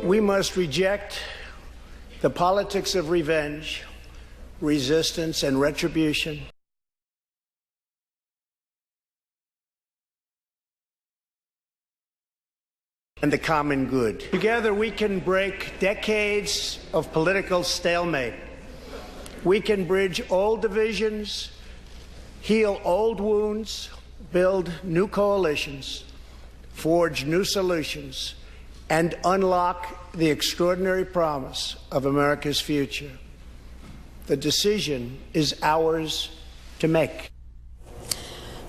We must reject the politics of revenge, resistance, and retribution. And the common good. Together we can break decades of political stalemate. We can bridge old divisions, heal old wounds, build new coalitions, forge new solutions, and unlock the extraordinary promise of America's future. The decision is ours to make.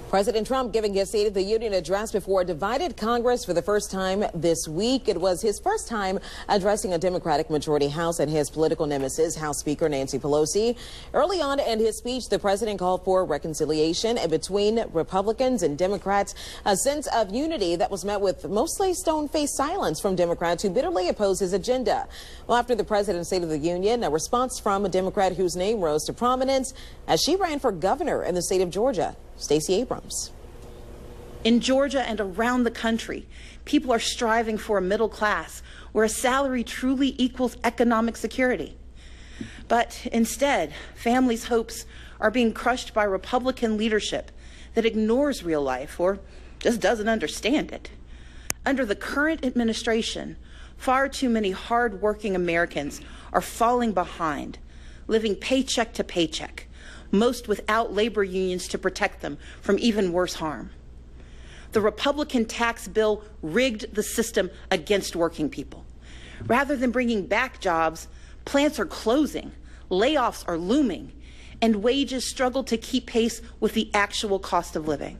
President Trump giving his State of the Union address before a divided Congress for the first time this week. It was his first time addressing a Democratic majority House and his political nemesis, House Speaker Nancy Pelosi. Early on in his speech, the president called for reconciliation between Republicans and Democrats, a sense of unity that was met with mostly stone-faced silence from Democrats who bitterly oppose his agenda. Well, after the president's State of the Union, a response from a Democrat whose name rose to prominence as she ran for governor in the state of Georgia. Stacey Abrams. In Georgia and around the country, people are striving for a middle class where a salary truly equals economic security. But instead, families' hopes are being crushed by Republican leadership that ignores real life or just doesn't understand it. Under the current administration, far too many hard-working Americans are falling behind, living paycheck to paycheck, most without labor unions to protect them from even worse harm. The Republican tax bill rigged the system against working people. Rather than bringing back jobs, plants are closing, layoffs are looming, and wages struggle to keep pace with the actual cost of living.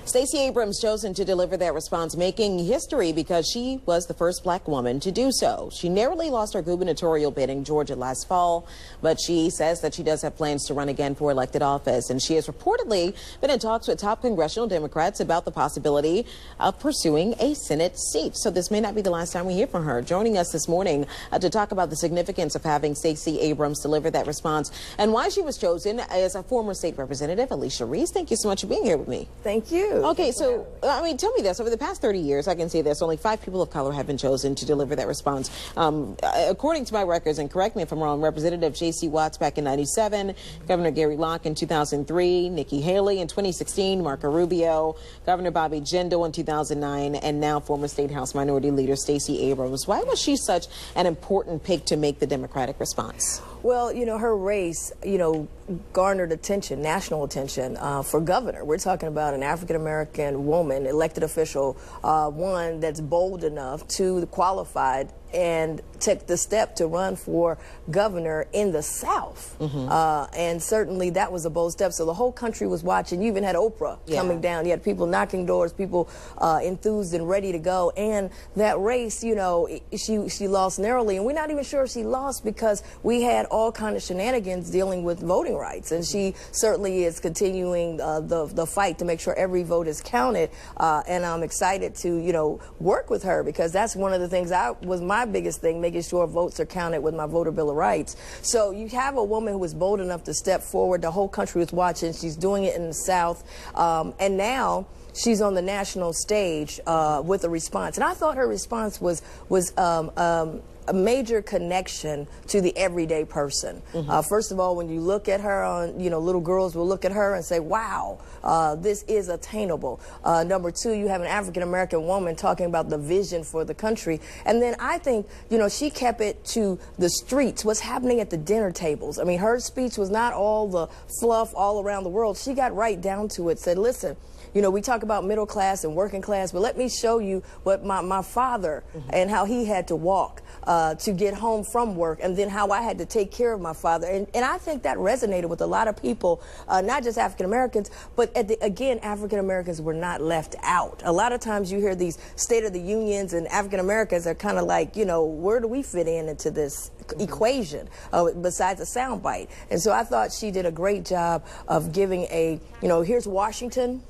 Stacey Abrams chosen to deliver that response, making history because she was the first black woman to do so. She narrowly lost her gubernatorial bid in Georgia last fall, but she says that she does have plans to run again for elected office. And she has reportedly been in talks with top congressional Democrats about the possibility of pursuing a Senate seat. So this may not be the last time we hear from her. Joining us this morning to talk about the significance of having Stacey Abrams deliver that response and why she was chosen as a former state representative, Alicia Reece. Thank you so much for being here with me. Thank you. Okay, so, I mean, tell me this. Over the past 30 years, I can see this. Only 5 people of color have been chosen to deliver that response. According to my records, and correct me if I'm wrong, Representative J.C. Watts back in 97, Governor Gary Locke in 2003, Nikki Haley in 2016, Marco Rubio, Governor Bobby Jindal in 2009, and now former State House Minority Leader Stacey Abrams. Why was she such an important pick to make the Democratic response? Well, you know, her race, garnered attention, national attention for governor. We're talking about an African-American woman, elected official, one that's bold enough to qualified and took the step to run for governor in the South. And certainly that was a bold step. So the whole country was watching. You even had Oprah coming down. You had people knocking doors, people enthused and ready to go. And that race, she lost narrowly. And we're not even sure if she lost because we had all kind of shenanigans dealing with voting rights. And she certainly is continuing the fight to make sure every vote is counted. And I'm excited to, work with her because that's one of the things was my biggest thing, making sure votes are counted with my voter bill of rights. So you have a woman who was bold enough to step forward. The whole country was watching. She's doing it in the South. And now she's on the national stage with a response. And I thought her response was a major connection to the everyday person. First of all, when you look at her on, little girls will look at her and say, wow, this is attainable. Number two, you have an African-American woman talking about the vision for the country. And then I think, she kept it to the streets, what's happening at the dinner tables. I mean, her speech was not all the fluff all around the world. She got right down to it, said, listen, we talk about middle class and working class, but let me show you what my father and how he had to walk to get home from work, and then how I had to take care of my father. And I think that resonated with a lot of people, not just African Americans, but again, African Americans were not left out. A lot of times you hear these State of the Unions and African Americans are kind of like, where do we fit into this equation besides a soundbite? And so I thought she did a great job of giving here's Washington.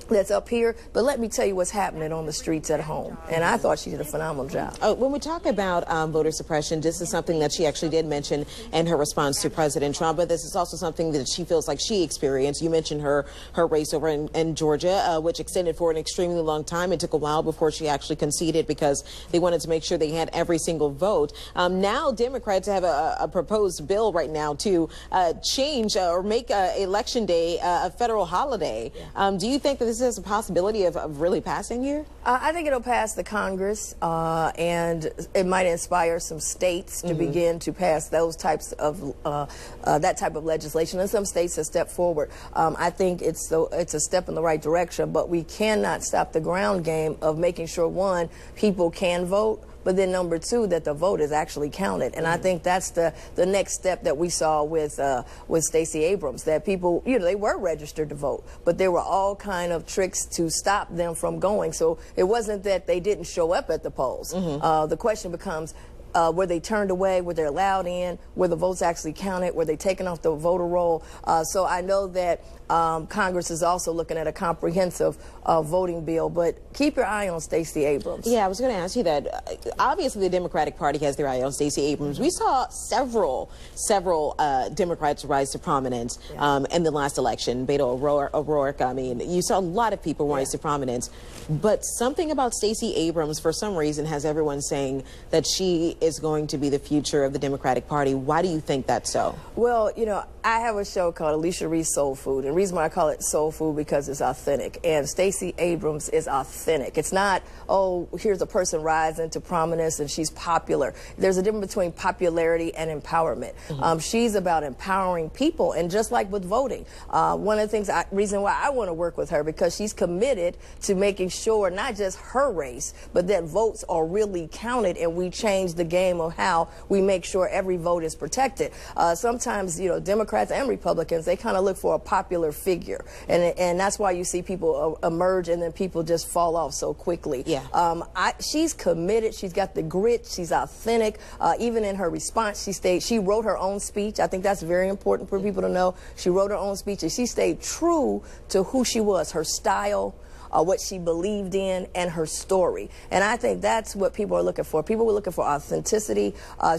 that's up here, but let me tell you what's happening on the streets at home. And I thought she did a phenomenal job. When we talk about voter suppression, this is something that she actually did mention in her response to President Trump, but this is also something that she feels like she experienced. You mentioned her race over in Georgia, which extended for an extremely long time. It took a while before she actually conceded because they wanted to make sure they had every single vote. Now Democrats have a proposed bill right now to change or make Election Day a federal holiday. Do you think that this is a possibility of really passing here? I think it'll pass the Congress, and it might inspire some states to begin to pass those types of that type of legislation. And some states have stepped forward. I think it's a step in the right direction, but we cannot stop the ground game of making sure, one, people can vote, but then number two, that the vote is actually counted. And I think that's the next step that we saw with Stacey Abrams, that people, they were registered to vote, but there were all kind of tricks to stop them from going. So it wasn't that they didn't show up at the polls. The question becomes, were they turned away? Were they allowed in? Were the votes actually counted? Were they taken off the voter roll? So I know that Congress is also looking at a comprehensive voting bill, but keep your eye on Stacey Abrams. Yeah, I was going to ask you that. Obviously, the Democratic Party has their eye on Stacey Abrams. We saw several Democrats rise to prominence in the last election. Beto O'Rourke, I mean, you saw a lot of people rise to prominence, but something about Stacey Abrams, for some reason, has everyone saying that she is going to be the future of the Democratic Party. Why do you think that's so? Well, I have a show called Alicia, Reece Soul Food, and the reason why I call it soul food because it's authentic, and Stacey Abrams is authentic. It's not, oh, here's a person rising to prominence and she's popular. There's a difference between popularity and empowerment. She's about empowering people, and just like with voting, one of the things, reason why I want to work with her, because she's committed to making sure not just her race, but that votes are really counted, and we change the game of how we make sure every vote is protected. Sometimes, Democrats and Republicans, they kind of look for a popular figure, and that's why you see people emerge and then people just fall off so quickly. She's committed. She's got the grit. She's authentic. Even in her response, she wrote her own speech. I think that's very important for people to know. She wrote her own speech, and she stayed true to who she was, her style, what she believed in, and her story. And I think that's what people are looking for. People were looking for authenticity.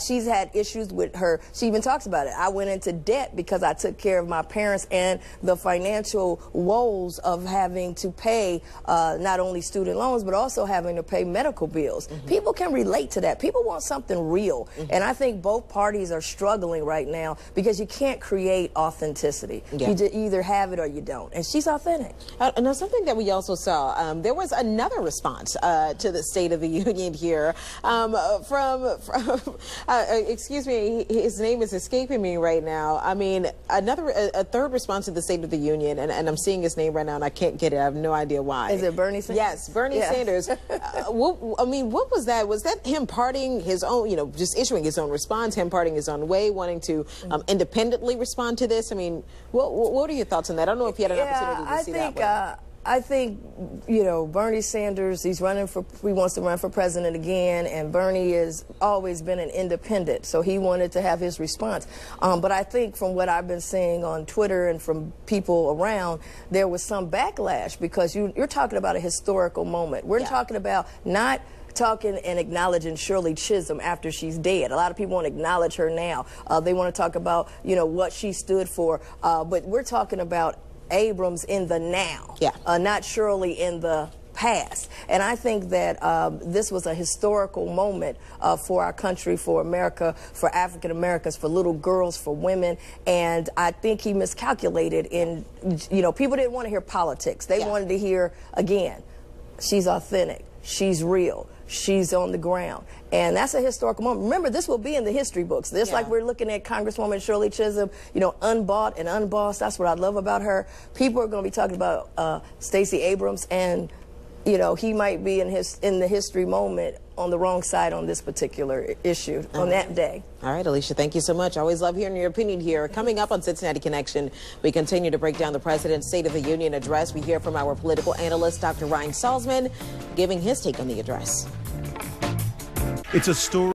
She's had issues with her. She even talks about it. I went into debt because I took care of my parents and the financial woes of having to pay not only student loans, but also having to pay medical bills. People can relate to that. People want something real. And I think both parties are struggling right now because you can't create authenticity. You either have it or you don't. And she's authentic. Now, something that we also saw, there was another response to the State of the Union here from excuse me, his name is escaping me right now. I mean, a third response to the State of the Union, and I'm seeing his name right now and I can't get it. I have no idea why. Is it Bernie Sanders? Yes, Bernie Sanders. What was that? Was that him parting his own, just issuing his own response, him parting his own way, wanting to independently respond to this? I mean, what are your thoughts on that? I don't know if you had an opportunity to see that one. I think, Bernie Sanders, he wants to run for president again, and Bernie has always been an independent, so he wanted to have his response. But I think from what I've been seeing on Twitter and from people around, there was some backlash because you're talking about a historical moment. We're talking about not talking and acknowledging Shirley Chisholm after she's dead. A lot of people want to acknowledge her now. They want to talk about, what she stood for, but we're talking about Abrams in the now, not Shirley in the past. And I think that this was a historical moment for our country, for America, for African Americans, for little girls, for women. And I think he miscalculated in, people didn't want to hear politics. They wanted to hear, again, she's authentic, she's real, she's on the ground. And that's a historical moment. Remember, this will be in the history books. Just like we're looking at Congresswoman Shirley Chisholm, unbought and unbossed. That's what I love about her. People are going to be talking about Stacey Abrams, and he might be in the history moment on the wrong side on this particular issue on that day. All right, Alicia, thank you so much. I always love hearing your opinion here. Coming up on Cincinnati Connection, we continue to break down the President's State of the Union address. We hear from our political analyst, Dr. Ryan Salzman, giving his take on the address. It's a story.